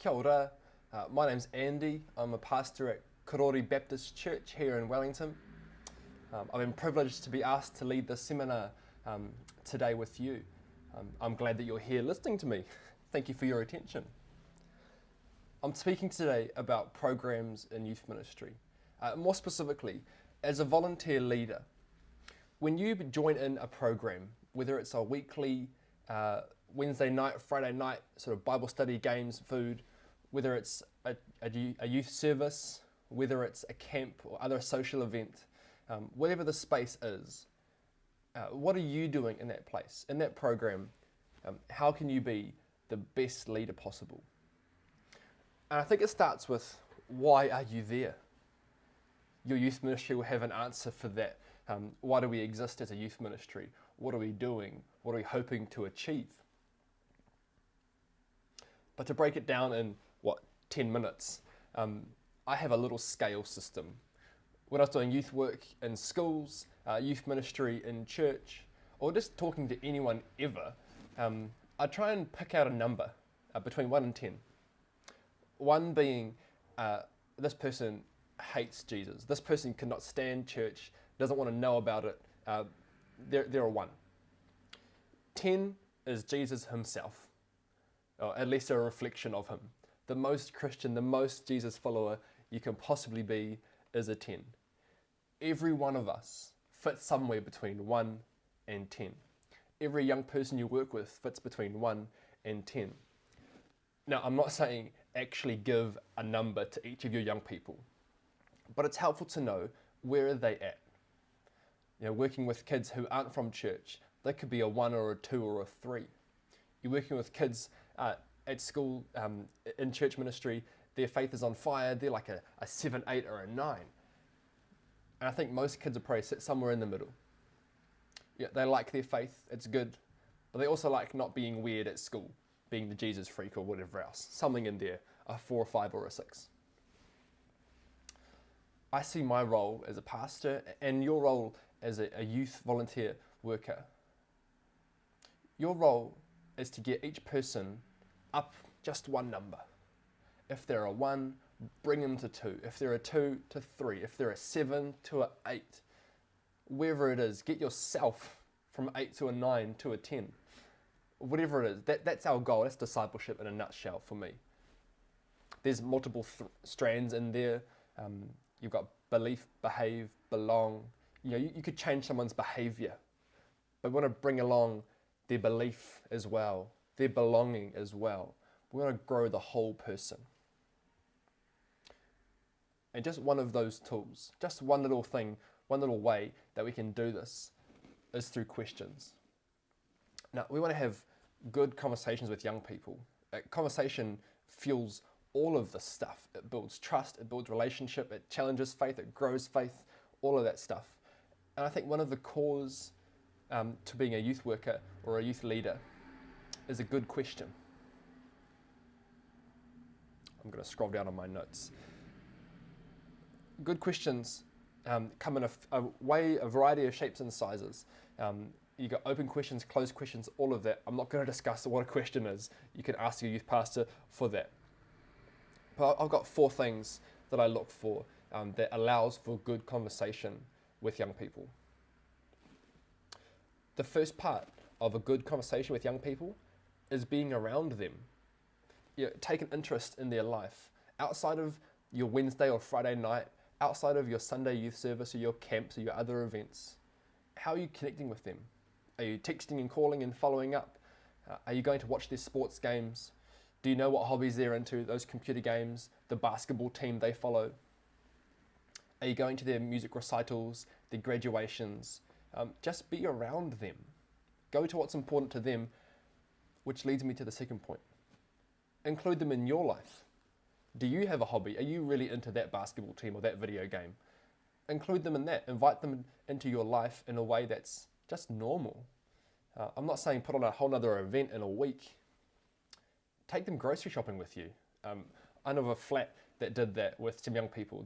Kia ora. My name's Andy. I'm a pastor at Karori Baptist Church here in Wellington. I've been privileged to be asked to lead this seminar today with you. I'm glad that you're here listening to me. Thank you for your attention. I'm speaking today about programs in youth ministry. More specifically, as a volunteer leader, when you join in a program, whether it's a weekly Wednesday night, Friday night, sort of Bible study, games, food, whether it's a youth service, whether it's a camp or other social event, whatever the space is, what are you doing in that place, in that program? How can you be the best leader possible? And I think it starts with, why are you there? Your youth ministry will have an answer for that. Why do we exist as a youth ministry? What are we doing? What are we hoping to achieve? But to break it down in, 10 minutes, I have a little scale system. When I was doing youth work in schools, youth ministry in church, or just talking to anyone ever, I try and pick out a number between 1 and 10. 1 being, this person hates Jesus. This person cannot stand church, doesn't want to know about it. They're a 1. 10 is Jesus himself, or at least a reflection of him. The most Christian, the most Jesus follower you can possibly be is a 10. Every one of us fits somewhere between 1 and 10. Every young person you work with fits between 1 and 10. Now, I'm not saying actually give a number to each of your young people, but it's helpful to know, where are they at? You know, working with kids who aren't from church, they could be a 1 or a 2 or a 3. You're working with kids at school, in church ministry, their faith is on fire, they're like a 7, 8 or a 9. And I think most kids will probably sit somewhere in the middle. Yeah, they like their faith, it's good, but they also like not being weird at school, being the Jesus freak or whatever else. Something in there, a 4 or 5 or a 6. I see my role as a pastor and your role as a youth volunteer worker. Your role is to get each person up just 1 number. If they're a 1, bring them to 2. If they're a 2, to 3. If they're a 7, to a 8. Wherever it is, get yourself from 8 to a 9 to a 10. Whatever it is, that's our goal. That's discipleship in a nutshell for me. There's multiple strands in there. You've got belief, behave, belong. You know, you could change someone's behavior, but we want to bring along their belief as well, their belonging as well. We want to grow the whole person. And just one of those tools, just one little thing, one little way that we can do this is through questions. Now, we want to have good conversations with young people. Conversation fuels all of this stuff. It builds trust, it builds relationship, it challenges faith, it grows faith, all of that stuff. And I think one of the cores to being a youth worker or a youth leader is a good question. I'm going to scroll down on my notes. Good questions come in a variety of shapes and sizes. You got open questions, closed questions, all of that. I'm not going to discuss what a question is. You can ask your youth pastor for that. But I've got 4 things that I look for that allows for good conversation with young people. The first part of a good conversation with young people is being around them. You know, take an interest in their life. Outside of your Wednesday or Friday night, outside of your Sunday youth service or your camps or your other events, how are you connecting with them? Are you texting and calling and following up? Are you going to watch their sports games? Do you know what hobbies they're into, those computer games, the basketball team they follow? Are you going to their music recitals, their graduations? Just be around them. Go to what's important to them, which leads me to the second point. Include them in your life. Do you have a hobby? Are you really into that basketball team or that video game? Include them in that. Invite them into your life in a way that's just normal. I'm not saying put on a whole nother event in a week. Take them grocery shopping with you. I know of a flat that did that with some young people.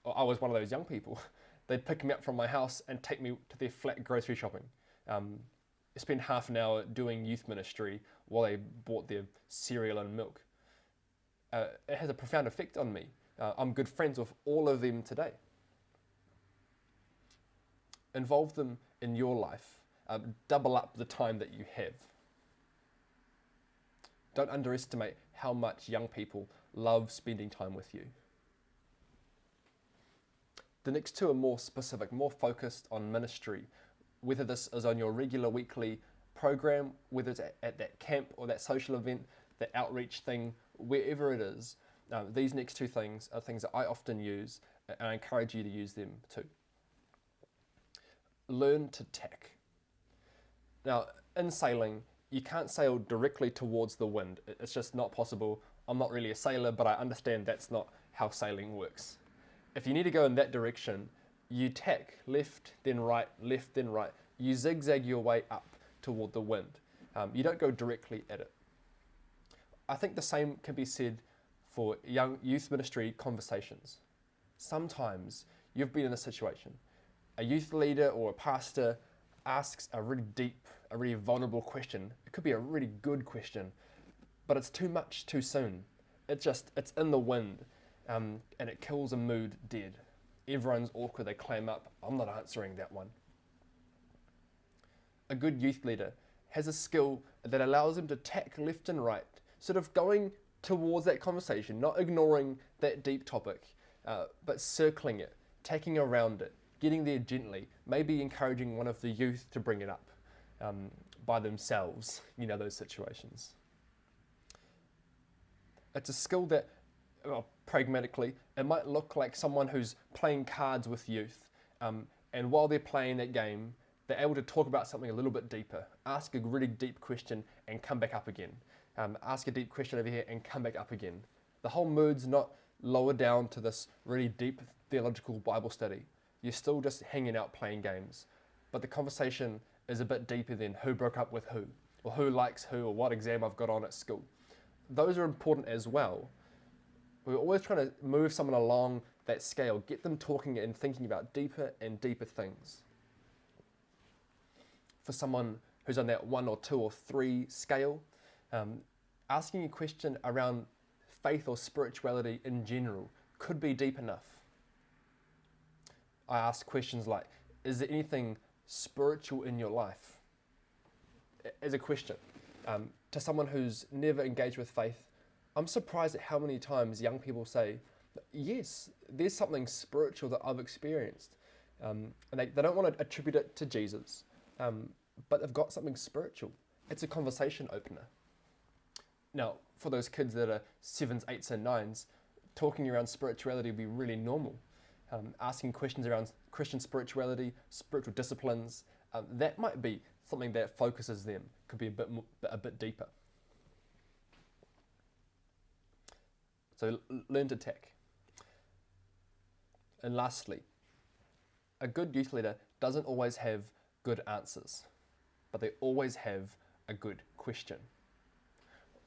I was one of those young people. They'd pick me up from my house and take me to their flat grocery shopping. Spend half an hour doing youth ministry while they bought their cereal and milk. it has a profound effect on me. I'm good friends with all of them today. Involve them in your life. Double up the time that you have. Don't underestimate how much young people love spending time with you. The next two are more specific, more focused on ministry, whether this is on your regular weekly program, whether it's at that camp or that social event, that outreach thing, wherever it is. These next two things are things that I often use, and I encourage you to use them too. Learn to tack. Now, in sailing, you can't sail directly towards the wind. It's just not possible. I'm not really a sailor, but I understand that's not how sailing works. If you need to go in that direction, you tack left, then right, left, then right. You zigzag your way up toward the wind. You don't go directly at it. I think the same can be said for young youth ministry conversations. Sometimes you've been in a situation. A youth leader or a pastor asks a really deep, a really vulnerable question. It could be a really good question, but it's too much too soon. It's in the wind, and it kills a mood dead. Everyone's awkward, they clam up. I'm not answering that one. A good youth leader has a skill that allows them to tack left and right, sort of going towards that conversation, not ignoring that deep topic, but circling it, tacking around it, getting there gently, maybe encouraging one of the youth to bring it up by themselves, those situations. It's a skill that, pragmatically, it might look like someone who's playing cards with youth, and while they're playing that game, they're able to talk about something a little bit deeper, ask a really deep question and come back up again. Ask a deep question over here and come back up again. The whole mood's not lowered down to this really deep theological Bible study. You're still just hanging out playing games. But the conversation is a bit deeper than who broke up with who, or who likes who, or what exam I've got on at school. Those are important as well. We're always trying to move someone along that scale, get them talking and thinking about deeper and deeper things. For someone who's on that 1 or 2 or 3 scale, asking a question around faith or spirituality in general could be deep enough. I ask questions like, is there anything spiritual in your life? As a question. To someone who's never engaged with faith, I'm surprised at how many times young people say, yes, there's something spiritual that I've experienced. And they don't want to attribute it to Jesus, but they've got something spiritual. It's a conversation opener. Now, for those kids that are 7s, 8s, and 9s, talking around spirituality would be really normal. Asking questions around Christian spirituality, spiritual disciplines, that might be something that focuses them, could be a bit deeper. So learn to tack. And lastly, a good youth leader doesn't always have good answers, but they always have a good question.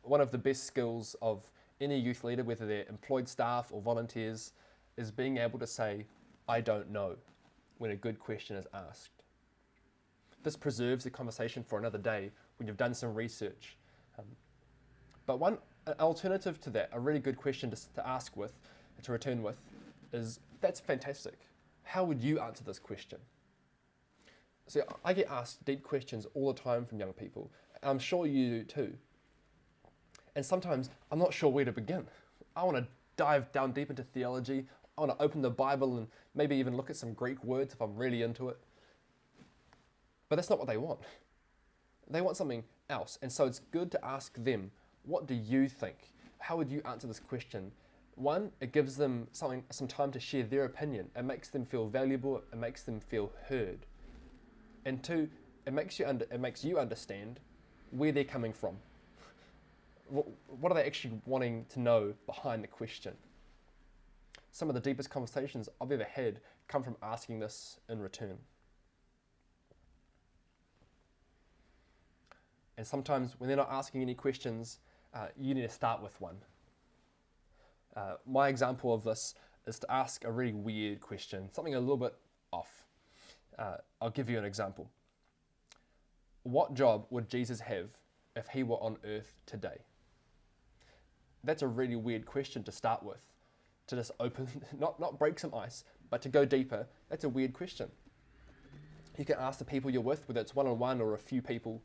One of the best skills of any youth leader, whether they're employed staff or volunteers, is being able to say, I don't know, when a good question is asked. This preserves the conversation for another day when you've done some research. But one alternative to that, a really good question to ask with, to return with, is, that's fantastic. How would you answer this question? See, I get asked deep questions all the time from young people, and I'm sure you do too. And sometimes I'm not sure where to begin. I want to dive down deep into theology. I want to open the Bible and maybe even look at some Greek words if I'm really into it. But that's not what they want. They want something else. And so it's good to ask them, what do you think? How would you answer this question? One, it gives them some time to share their opinion. It makes them feel valuable. It makes them feel heard. And two, it makes you understand where they're coming from. What are they actually wanting to know behind the question? Some of the deepest conversations I've ever had come from asking this in return. And sometimes when they're not asking any questions, you need to start with one. My example of this is to ask a really weird question, something a little bit off. I'll give you an example. What job would Jesus have if he were on earth today? that's a really weird question to start with, to just open, not break some ice, but to go deeper. That's a weird question. You can ask the people you're with, whether it's one-on-one or a few people,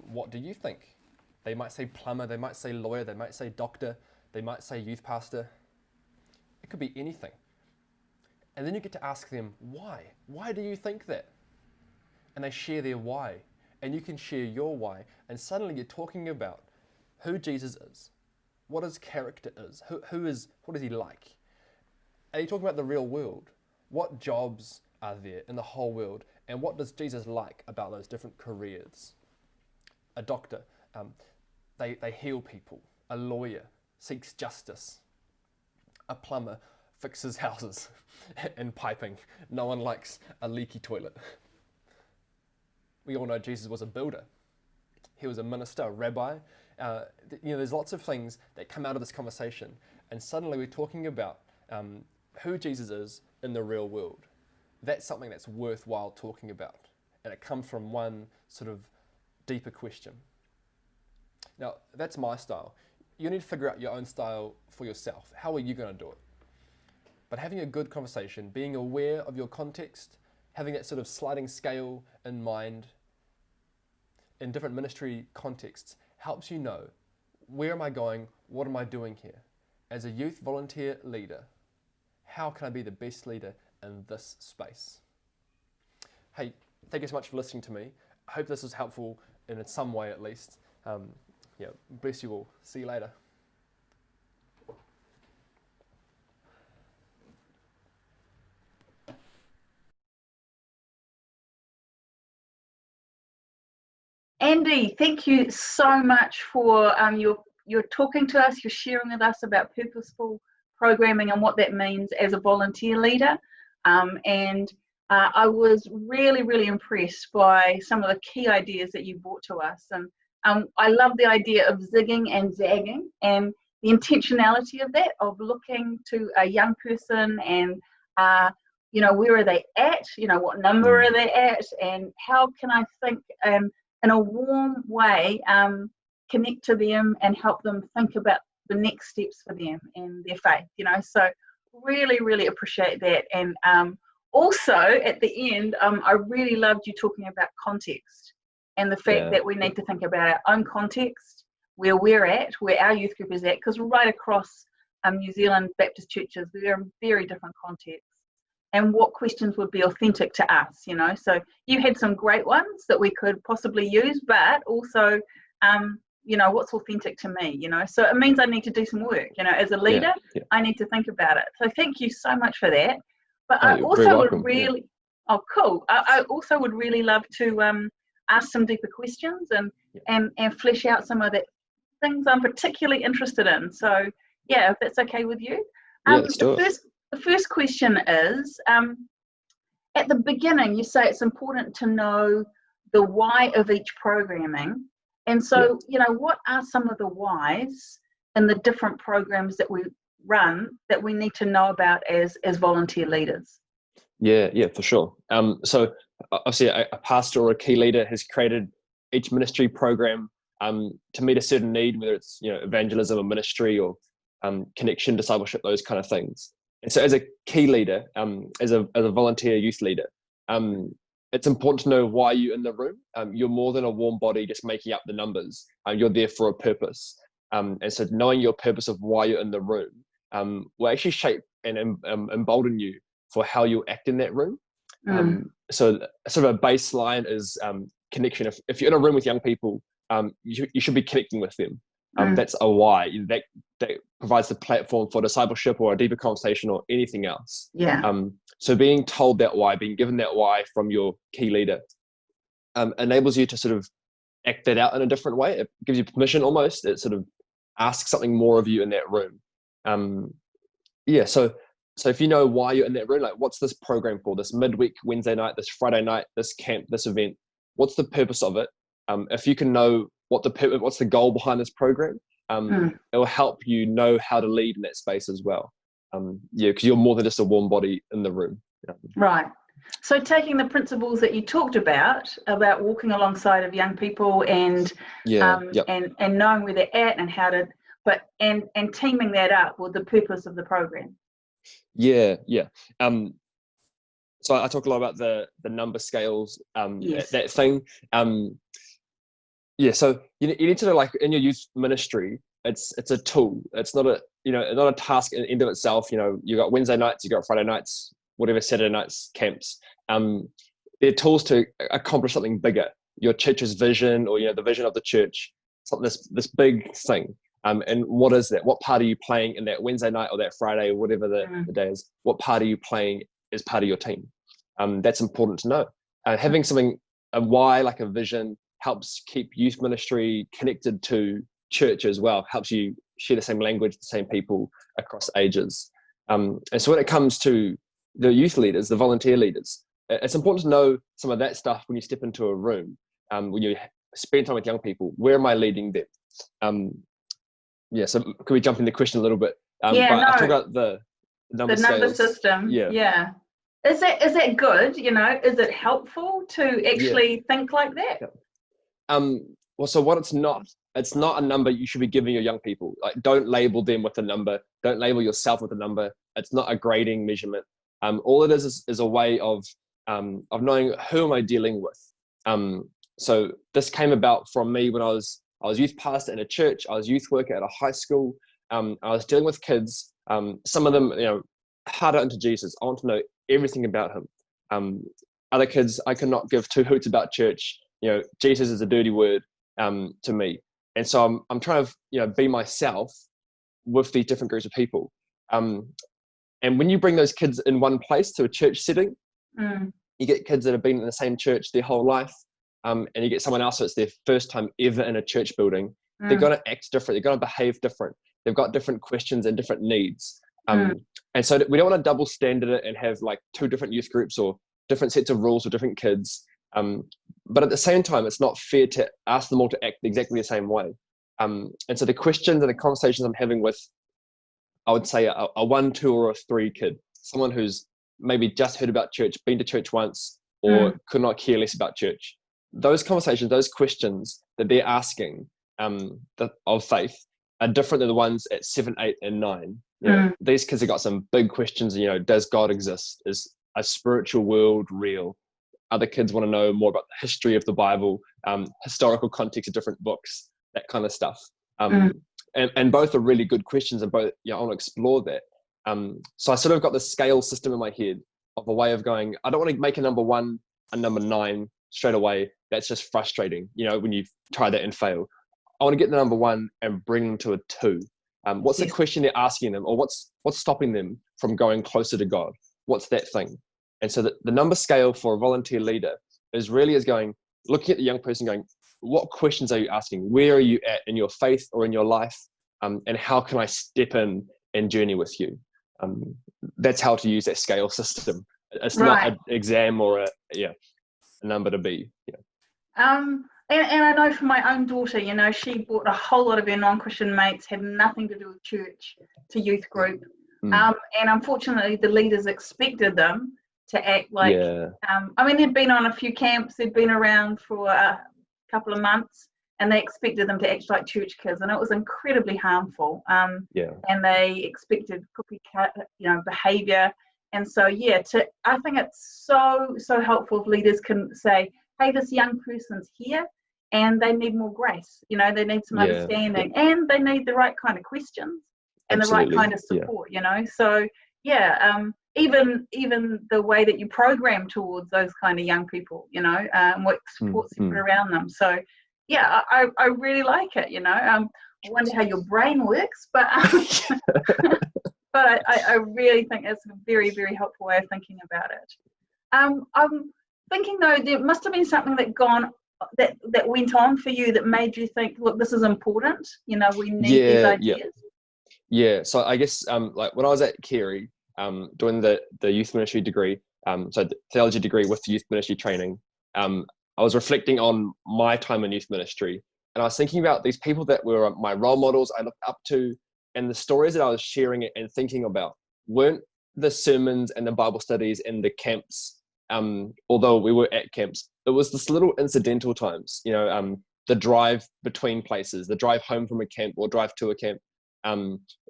what do you think? They might say plumber, they might say lawyer, they might say doctor, they might say youth pastor. It could be anything. And then you get to ask them, why? Why do you think that? And they share their why. And you can share your why. And suddenly you're talking about who Jesus is, what his character is, what is he like? And you're talking about the real world. What jobs are there in the whole world? And what does Jesus like about those different careers? A doctor, they heal people. A lawyer seeks justice. A plumber fixes houses and piping. No one likes a leaky toilet. We all know Jesus was a builder. He was a minister, a rabbi. There's lots of things that come out of this conversation, and suddenly we're talking about who Jesus is in the real world. That's something that's worthwhile talking about, and it comes from one sort of deeper question. Now, that's my style. You need to figure out your own style for yourself. How are you going to do it? But having a good conversation, being aware of your context, having that sort of sliding scale in mind in different ministry contexts helps you know, where am I going? What am I doing here? As a youth volunteer leader, how can I be the best leader in this space? Hey, thank you so much for listening to me. I hope this was helpful in some way at least. Bless you all. See you later. Andy, thank you so much for you're talking to us, you're sharing with us about purposeful programming and what that means as a volunteer leader. I was really, really impressed by some of the key ideas that you brought to us. And I love the idea of zigging and zagging and the intentionality of that, of looking to a young person and, where are they at? What number are they at? And how can I think in a warm way, connect to them and help them think about the next steps for them and their faith, so really, really appreciate that. And also at the end, I really loved you talking about context and the fact that we need to think about our own context, where we're at, where our youth group is at, because right across New Zealand Baptist churches, we are in very different contexts, and what questions would be authentic to us, so you had some great ones that we could possibly use, but also what's authentic to me, so it means I need to do some work, as a leader. I need to think about it. So thank you so much for that. But I also would really I also would really love to ask some deeper questions and flesh out some of the things I'm particularly interested in. So if that's okay with you. Let's do it. The first question is, at the beginning you say it's important to know the why of each programming. And so, what are some of the whys in the different programs that we run that we need to know about as volunteer leaders? Yeah, for sure. So obviously a pastor or a key leader has created each ministry program to meet a certain need, whether it's evangelism or ministry or connection, discipleship, those kind of things. And so as a key leader, as a volunteer youth leader, it's important to know why you're in the room. You're more than a warm body just making up the numbers. You're there for a purpose. And so knowing your purpose of why you're in the room will actually shape and embolden you for how you act in that room. So sort of a baseline is connection. If you're in a room with young people, you should be connecting with them. That's a why. That provides the platform for discipleship or a deeper conversation or anything else. So being told that why, being given that why from your key leader, enables you to sort of act that out in a different way. It gives you permission almost. It sort of asks something more of you in that room. So if you know why you're in that room, like what's this program for? This midweek Wednesday night, this Friday night, this camp, this event. What's the purpose of it? If you can know what's the goal behind this program, it will help you know how to lead in that space as well. Because you're more than just a warm body in the room. Right. So taking the principles that you talked about walking alongside of young people and knowing where they're at and how to but and teaming that up with the purpose of the program. Yeah. So I talk a lot about the number scales, Yes. that thing. So you need to know, like in your youth ministry, it's a tool. It's not a not a task in end of itself. You got Wednesday nights, you got Friday nights, whatever, Saturday nights camps. They're tools to accomplish something bigger. Your church's vision, or the vision of the church, something this big thing. And what is that? What part are you playing in that Wednesday night or that Friday or whatever the day is? What part are you playing as part of your team? That's important to know. Having something, a why, like a vision, helps keep youth ministry connected to church as well. Helps you share the same language, the same people across ages. And so when it comes to the youth leaders, the volunteer leaders, it's important to know some of that stuff when you step into a room. When you spend time with young people, where am I leading them? So can we jump in the question a little bit? I talk about the number system. Yeah. Is that good? Is it helpful to actually think like that? Well, so what it's not a number you should be giving your young people. Like, don't label them with a number. Don't label yourself with a number. It's not a grading measurement. All it is a way of knowing who am I dealing with. So this came about from me when I was youth pastor in a church. I was youth worker at a high school. I was dealing with kids. Some of them, harder into Jesus. I want to know everything about him. Other kids, I could not give two hoots about church. Jesus is a dirty word to me. And so I'm trying to be myself with these different groups of people. And when you bring those kids in one place to a church setting, you get kids that have been in the same church their whole life. And you get someone else that's their first time ever in a church building. They're going to act different. They're going to behave different. They've got different questions and different needs. And so we don't want to double standard it and have like two different youth groups or different sets of rules for different kids. But at the same time, it's not fair to ask them all to act exactly the same way. And so the questions and the conversations I'm having with, I would say a 1, 2, or a 3 kid, someone who's maybe just heard about church, been to church once, or could not care less about church. Those conversations, those questions that they're asking of faith are different than the ones at 7, 8, and 9. These kids have got some big questions. Does God exist? Is a spiritual world real? Other kids want to know more about the history of the Bible, historical context of different books, that kind of stuff. And both are really good questions, and both, I want to explore that. So I sort of got the scale system in my head of a way of going, I don't want to make a number 1, a number 9 straight away. That's just frustrating, when you try that and fail. I want to get the number 1 and bring them to a 2. What's the question they're asking them, or what's stopping them from going closer to God? What's that thing? And so the number scale for a volunteer leader is going, looking at the young person going, what questions are you asking? Where are you at in your faith or in your life? And how can I step in and journey with you? That's how to use that scale system. It's not an exam or a number to be. And I know from my own daughter, she brought a whole lot of her non-Christian mates, had nothing to do with church, to youth group. And unfortunately, the leaders expected them to act like, they'd been on a few camps, they'd been around for a couple of months, and they expected them to act like church kids, and it was incredibly harmful. And they expected cookie-cut, behaviour. And so, I think it's so helpful if leaders can say, hey, this young person's here, and they need more grace. They need some understanding, and they need the right kind of questions and the right kind of support. So even the way that you program towards those kind of young people, what supports you put around them. So I really like it. I wonder how your brain works, but but I really think it's a very, very helpful way of thinking about it. I'm thinking though, there must have been something that went on for you that made you think, look, this is important. We need these ideas. So I guess like when I was at Carey, doing the youth ministry degree, so the theology degree with the youth ministry training, I was reflecting on my time in youth ministry, and I was thinking about these people that were my role models I looked up to, and the stories that I was sharing and thinking about weren't the sermons and the Bible studies and the camps, although we were at camps. It was this little incidental times, the drive between places, the drive home from a camp or drive to a camp,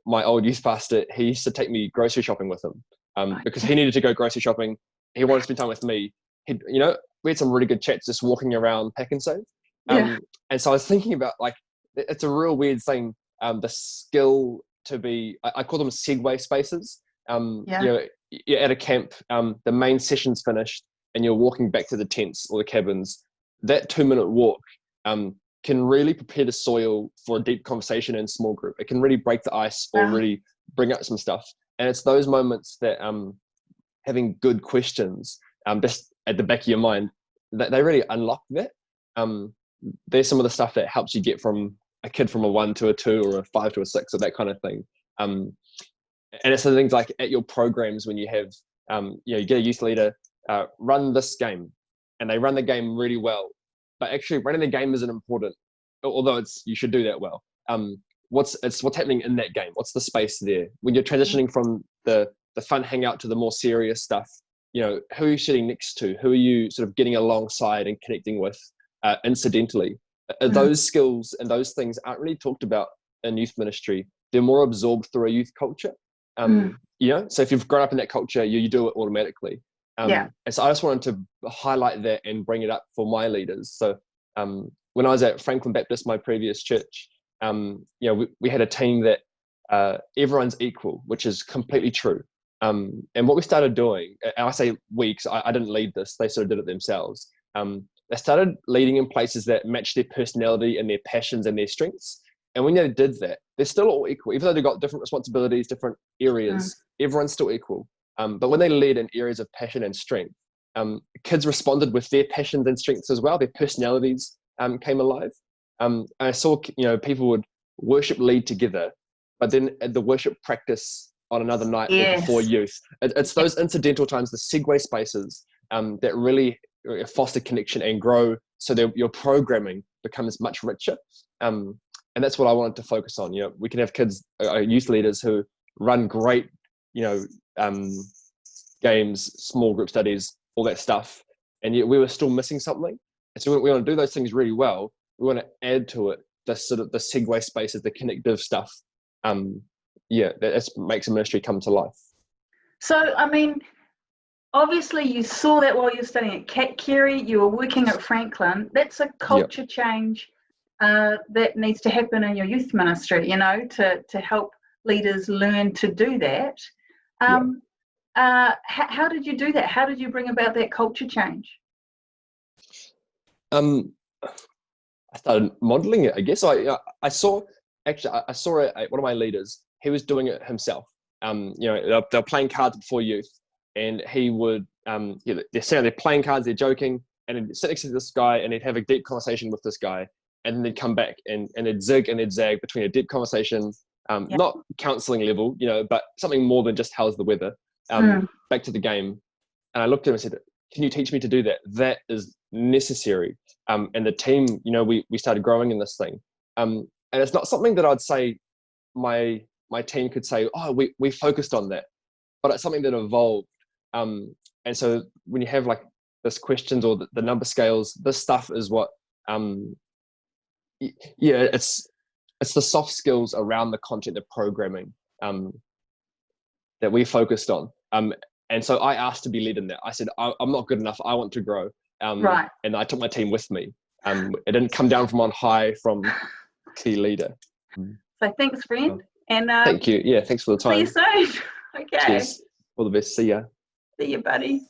My old youth pastor, he used to take me grocery shopping with him Right. because he needed to go grocery shopping. He wanted to spend time with me. We had some really good chats just walking around Pack and Save. Yeah. And so I was thinking about, like, it's a real weird thing, the skill to be, I call them segue spaces. You're at a camp, the main session's finished, and you're walking back to the tents or the cabins. That 2-minute walk can really prepare the soil for a deep conversation in small group. It can really break the ice or really bring up some stuff. And it's those moments that having good questions just at the back of your mind, that they really unlock that. There's some of the stuff that helps you get from a kid from a 1 to a 2 or a 5 to a 6 or that kind of thing. And it's the things like at your programs when you have, you get a youth leader run this game, and they run the game really well. But actually, running the game isn't important, although you should do that well. What's happening in that game? What's the space there? When you're transitioning from the fun hangout to the more serious stuff, who are you sitting next to? Who are you sort of getting alongside and connecting with incidentally? Those skills and those things aren't really talked about in youth ministry. They're more absorbed through a youth culture. So if you've grown up in that culture, you do it automatically. And so I just wanted to highlight that and bring it up for my leaders. So when I was at Franklin Baptist, my previous church, we had a team that everyone's equal, which is completely true. And what we started doing, and I say we, because I didn't lead this, they sort of did it themselves. They started leading in places that match their personality and their passions and their strengths. And when they did that, they're still all equal. Even though they've got different responsibilities, different areas, everyone's still equal. But when they led in areas of passion and strength, kids responded with their passions and strengths as well. Their personalities came alive. I saw, people would worship lead together, but then at the worship practice on another night or before youth. It's those incidental times, the segue spaces, that really foster connection and grow so that your programming becomes much richer. And that's what I wanted to focus on. We can have kids, youth leaders who run great, games, small group studies, all that stuff, and yet we were still missing something. And so we want to do those things really well. We want to add to it the sort of the segue spaces, the connective stuff. That makes a ministry come to life. So, I mean, obviously you saw that while you were studying at Cat Carey, you were working at Franklin. That's a culture change that needs to happen in your youth ministry, to help leaders learn to do that. How did you do that? How did you bring about that culture change? I started modeling it, I guess. I saw one of my leaders, he was doing it himself. They're playing cards before youth, and he would, they're sitting there playing cards, they're joking, and he'd sit next to this guy, and he'd have a deep conversation with this guy, and then they'd come back, and they'd zig and they'd zag between a deep conversation, not counseling level, but something more than just how's the weather, back to the game. And I looked at him and said, can you teach me to do that? That is necessary. And the team, we started growing in this thing. And it's not something that I'd say my team could say, oh, we focused on that, but it's something that evolved. And so when you have like this questions or the number scales, this stuff is what, it's the soft skills around the content of programming that we focused on. And so I asked to be led in that. I said, I'm not good enough. I want to grow. And I took my team with me. It didn't come down from on high from key leader. So thanks, friend. And thank you. Yeah, thanks for the time. See you soon. Okay. Cheers. All the best. See ya. See you, buddy.